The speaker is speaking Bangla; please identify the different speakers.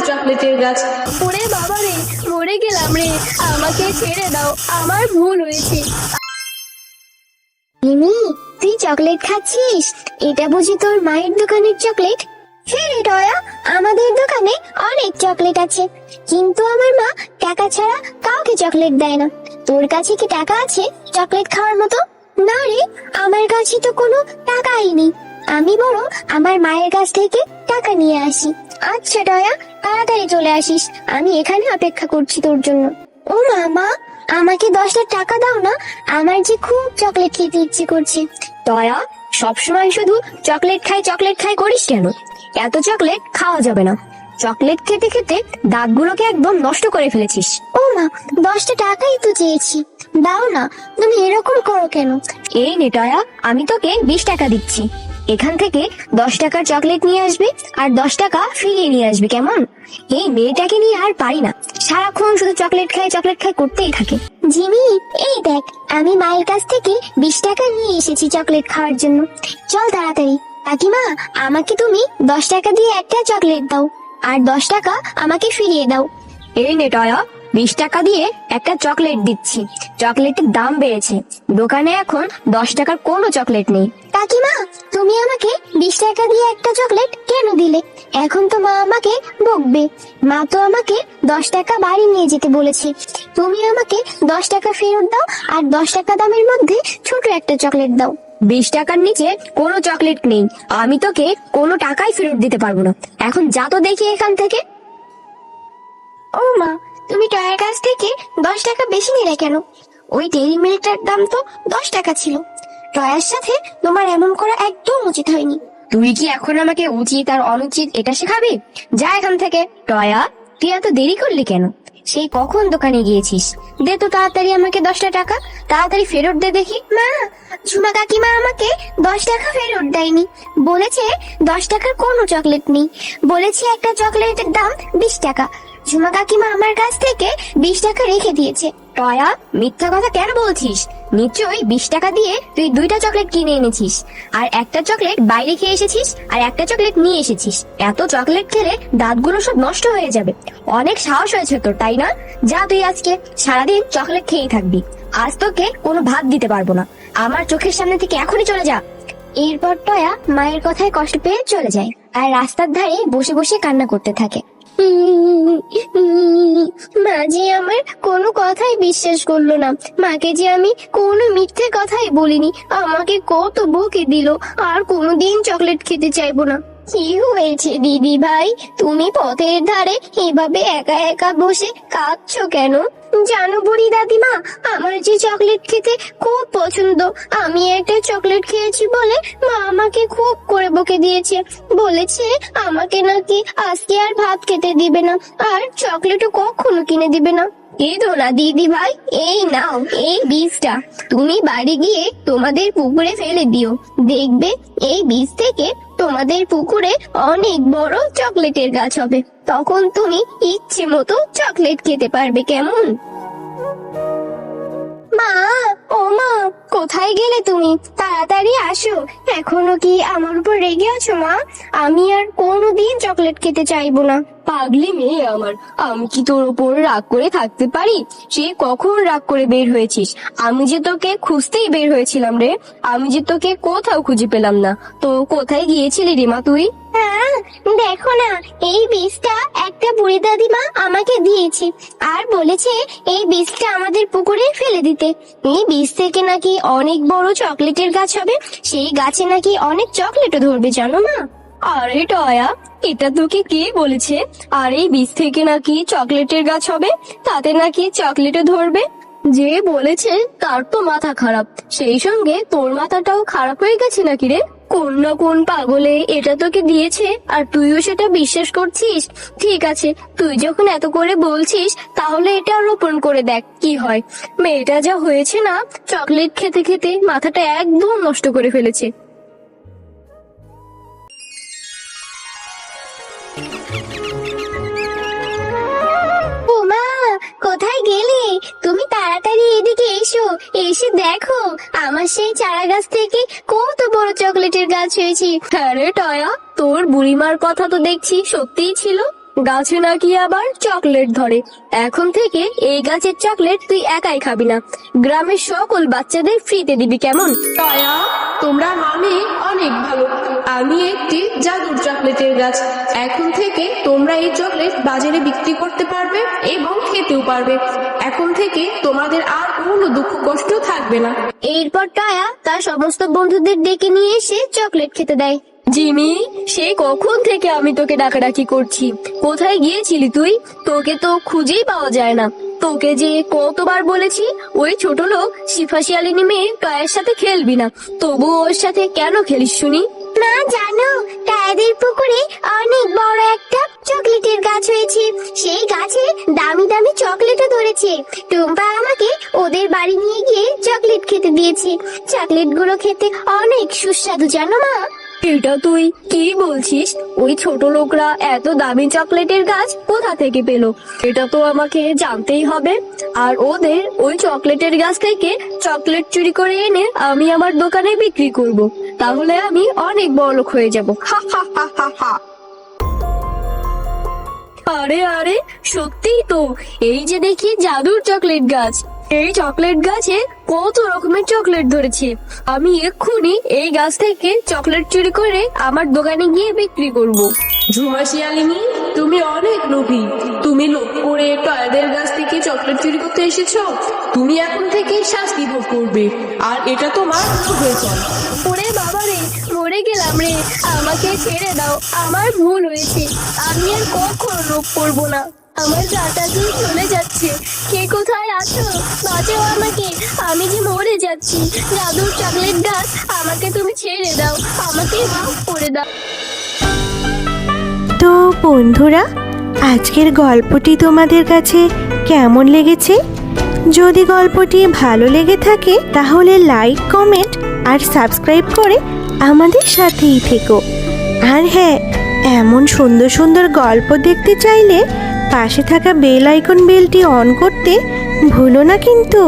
Speaker 1: চকলেটের গাছ।
Speaker 2: ওরে বাবা রে, মরে গেলাম রে, আমাকে ছেড়ে দাও, আমার ভুল হয়েছে।
Speaker 3: মিমি, তুই চকলেট খাচ্ছিস? এটা বুঝি তোর মায়ের দোকানের চকলেট? হ্যাঁ রে টয়া, আমাদের দোকানে অনেক চকলেট আছে, কিন্তু আমার মা টাকা ছাড়া কাউকে চকলেট দেয় না। তোর কাছে কি টাকা আছে চকলেট খাওয়ার মতো? না রে, আমার কাছে তো কোনো টাকাই নেই। আমি বরং আমার মায়ের কাছ থেকে টাকা নিয়ে আসি। আচ্ছা টয়া, তাড়াতাড়ি চলে আসিস, আমি এখানে অপেক্ষা করছি তোর জন্য। ও মামা, আমাকে 10টা টাকা দাও না, আমার যে খুব চকলেট খেতে ইচ্ছে করছে।
Speaker 2: টয়া, সবসময় শুধু চকলেট খাই করিস কেন? এত চকলেট খাওয়া যাবে না। চকলেট খেতে খেতে দাঁতগুলোকে একদম নষ্ট করে ফেলেছিস।
Speaker 3: ও মা, 10টা টাকাই তো চেয়েছি, দাও না, তুমি এরকম করো কেন?
Speaker 2: এই নে টয়া, আমি তোকে 20 টাকা দিচ্ছি। এখান থেকে 10 টাকার চকলেট নিয়ে আসবে আর 10 টাকা ফিরিয়ে নিয়ে আসবে, কেমন? এই মেয়েটাকে নিয়ে আর পারি না, সারাক্ষণ শুধু চকলেট খাই করতেই থাকে।
Speaker 3: জিমি, এই দেখ, আমি মায়ের কাছ থেকে 20 টাকা নিয়ে এসেছি চকলেট খাওয়ার জন্য। চল তাড়াতাড়ি। কাকিমা, আমাকে তুমি 10 টাকা দিয়ে একটা চকলেট দাও, আর 10 টাকা আমাকে ফিরিয়ে দাও।
Speaker 2: এই নে টয়া, 20 টাকা দিয়ে একটা চকলেট দিচ্ছি। চকলেটের দাম বেড়েছে, দোকানে এখন 10 টাকার কোনো চকলেট নেই।
Speaker 3: কাকিমা, তুমি আমাকে 20 টাকা দিয়ে একটা চকলেট কেন দিলে? এখন তো মা আমাকে বকবে। মা তো আমাকে 10 টাকা বাড়ি নিয়ে যেতে বলেছে। তুমি আমাকে 10 টাকা ফেরত দাও, আর 10 টাকা দামের মধ্যে ছোট একটা চকলেট দাও।
Speaker 2: 20 টাকার নিচে কোনো চকলেট নেই, আমি তোকে কোনো টাকাই ফেরত দিতে পারবো না। এখন যা তো দেখি এখান থেকে।
Speaker 3: ও মা, তুমি টয়ের কাছ থেকে 10 টাকা বেশি নিলে কেন? ওই ডেইরি মিল্কটার দাম তো 10 টাকা ছিল। টয়ার সাথে তোমার এমন করা একদম উচিত হয়নি।
Speaker 2: তুই কি এখন আমাকে উচিত আর অনুচিত এটা শেখাবি? যা এখান থেকে। টয়া, তুই এত দেরি করলি কেন? সেই কখন দোকানে গিয়েছিস? দে তো তাড়াতাড়ি আমাকে 10টা টাকা, তাড়াতাড়ি ফেরত দে দেখি।
Speaker 3: মা, ঝুমা কাকিমা আমাকে 10 টাকা ফেরত দেয়নি। বলেছে 10 টাকার কোনো চকলেট নেই, বলেছে একটা চকলেটের দাম 20 টাকা। ঝুমা কাকিমা আমার কাছ থেকে 20 টাকা রেখে দিয়েছে।
Speaker 2: টয়া, মিথ্যা কথা কেন বলছিস? নিশ্চয়ই 20 টাকা দিয়ে তুই 2টা চকলেট কিনে এনেছিস, আর একটা চকলেট বাইরে খেয়ে এসেছিস, আর একটা চকলেট নিয়ে এসেছিস। এত চকলেট খেলে দাঁতগুলো সব নষ্ট হয়ে যাবে। অনেক সাহস হয়েছে তোর, তাই না? যা, তুই আজকে সারাদিন চকলেট খেয়েই থাকবি। আজ তোকে কোনো ভাত দিতে পারবো না। আমার চোখের সামনে থেকে এখনই চলে যা।
Speaker 3: এরপর টয়া মায়ের কথায় কষ্ট পেয়ে চলে যায়, আর রাস্তার ধারে বসে বসে কান্না করতে থাকে। মা যে আমার কোনো কথাই বিশ্বাস করলো না। মাকে যে আমি কোনো মিথ্যে কথাই বলিনি, আমাকে কত বকে দিল, আর কোনোদিন চকলেট খেতে চাইবো না। কি হয়েছে দিদি ভাই, তুমি পথের ধারে এভাবে একা একা বসে কাঁদছো কেন? জানো বুড়ি দাদিমা, আমার যে চকলেট খেতে খুব পছন্দ, আমি একটা চকলেট খেয়েছি বলে মা আমাকে খুব করে বকে দিয়েছে। বলেছে আমাকে নাকি আজকে আর ভাত খেতে দিবে না, আর চকলেটও কখনো কিনে দিবে না। কেঁদো না দিদি ভাই, এই নাও এই বীজটা, তুমি বাড়ি গিয়ে তোমাদের পুকুরে ফেলে দিও। দেখবে এই বীজ থেকে তোমাদের পুকুরে অনেক বড় চকলেটের গাছ হবে, তখন তুমি ইচ্ছে মতো চকলেট খেতে পারবে, কেমন? মা, ও মা, কোথায় গেলে তুমি? তাড়াতাড়ি আসো। এখনো কি আমার উপর রেগে আছো মা? আমি আর কোনোদিন চকলেট খেতে চাইবো না।
Speaker 2: পাগলি মেয়ে আমার, আমি কি তোর উপর রাগ করে থাকতে পারি? সে কখন রাগ করে বের হয়েছিস? আমি যে তোকে খুঁজতেই বের হয়েছিলাম রে, আমি যে তোকে কোথাও খুঁজে পেলাম না। তো কোথায় গিয়েছিলি রে মা তুই?
Speaker 3: হ্যাঁ, দেখো না, এই বীজটা একটা বুড়ি দাদিমা আমাকে দিয়েছে, আর বলেছে এই বীজটা আমাদের পুকুরে ফেলে দিতে। এই বীজ থেকে নাকি অনেক বড় চকলেটের গাছ হবে, সেই গাছে নাকি অনেক চকলেটও ধরবে, জানো মা?
Speaker 2: আরে টয়া, এটা তোকে কে বলেছে? আর এই বীজ থেকে নাকি চকলেটের গাছ হবে, তাতে নাকি চকলেটও ধরবে? যে বলেছে তার তো মাথা খারাপ, সেই সঙ্গে তোর মাথাটাও খারাপ হয়ে গেছে নাকি রে? কোন না কোন পাগলে এটা তোকে দিয়েছে, আর তুইও সেটা বিশ্বাস করছিস। ঠিক আছে, তুই যখন এত করে বলছিস, তাহলে এটা রোপণ করে দেখ কি হয়। মেয়েটা যা হয়েছে না, চকলেট খেতে খেতে মাথাটা একদম নষ্ট করে ফেলেছে।
Speaker 3: ও মা, কোথায় গেলে তুমি? তাড়াতাড়ি এদিকে এসো, এসে দেখো আমার সেই চারা গাছ থেকে কত বড় চকলেটের গাছ হয়েছে।
Speaker 2: হ্যাঁ রে টয়া, তোর বুড়িমার কথা তো দেখছি সত্যিই ছিল। গাছে নাকি আবার চকলেট ধরে। এখন থেকে এই গাছের চকলেট তুই একাই খাবি না, গ্রামের সকল বাচ্চাদের ফ্রিতে দিবি, কেমন?
Speaker 1: টয়া, তোমরা মানে অনেক ভালো। আমি একটি জাদুর চকলেটের গাছ। এখন থেকে তোমরা এই চকলেট বাজারে বিক্রি করতে পারবে এবং খেতেও পারবে। এখন থেকে তোমাদের আর কোনো দুঃখ কষ্ট থাকবে না।
Speaker 3: এরপর টয়া তার সমস্ত বন্ধুদের ডেকে নিয়ে এসে চকলেট খেতে দেয়।
Speaker 2: জিমি, সেই কখন থেকে আমি তোকে ডাকাডাকি করছি, কোথায় গিয়েছিলি তুই? তোকে তো খুঁজেই পাওয়া যায় না। তোকে যে কতবার বলেছি ওই ছোট লোক শিফাশিয়ালিনী মেয়ে টয়ের সাথে খেলবি না, তবু ওর সাথে কেন খেলিস শুনি?
Speaker 3: না জানো, টায়াদের পুকুরে অনেক বড় একটা চকলেটের গাছ হয়েছে। সেই গাছে দামি দামি চকলেটও ধরেছে। টুম্পা আমাকে ওদের বাড়ি নিয়ে গিয়ে চকলেট খেতে দিয়েছে। চকলেটগুলো খেতে অনেক সুস্বাদু, জানো মা?
Speaker 2: এটা তুই কি বলছিস? ওই ছোট লোকরা এত দামি চকলেটের গাছ কোথা থেকে পেলো? এটা তো আমাকে জানতেই হবে। আর ওদের ওই চকলেটের গাছ থেকে চকলেট চুরি করে এনে আমি আমার দোকানে বিক্রি করব, তাহলে আমি অনেক বড়লোক হয়ে যাব। হা হা হা হা হা। আরে আরে, সত্যিই তো, এই যে দেখি জাদুর চকলেট গাছ। এই চকলেট গাছে কত রকমের চকলেট ধরেছে। আমি এক্ষুনি এই গাছ থেকে চকলেট চুরি করে আমার দোকানে গিয়ে বিক্রি করব।
Speaker 1: ঝুমা শিয়ালিনী, তুমি অনেক লোভী। তুমি লোভ করে টয়াদের গাছ থেকে চকলেট চুরি করতে এসেছো। তুমি এখন থেকে শাস্তি ভোগ করবে, আর এটা তোমার হয়ে চল।
Speaker 2: ওরে বাবা রে, মরে গেলাম রে, আমাকে ছেড়ে দাও, আমার ভুল হয়েছে। আমি আর কখনো লোভ করবো না। আমার গাটা যে চলে যাচ্ছে, কে কোথায় আছো? বাঁচাও আমাকে, আমি যে মরে যাচ্ছি। জাদুর চকলেট গাছ, আমাকে তুমি ছেড়ে দাও, আমাকে মাফ করে দাও।
Speaker 4: তো বন্ধুরা, আজকের গল্পটি তোমাদের কাছে কেমন লেগেছে? যদি গল্পটি ভালো লেগে থাকে তাহলে লাইক, কমেন্ট আর সাবস্ক্রাইব করে আমাদের সাথেই থেকো। আর হ্যাঁ, এমন সুন্দর সুন্দর গল্প দেখতে চাইলে পাশে থাকা বেল আইকন বেলটি অন করতে ভুলো না কিন্তু।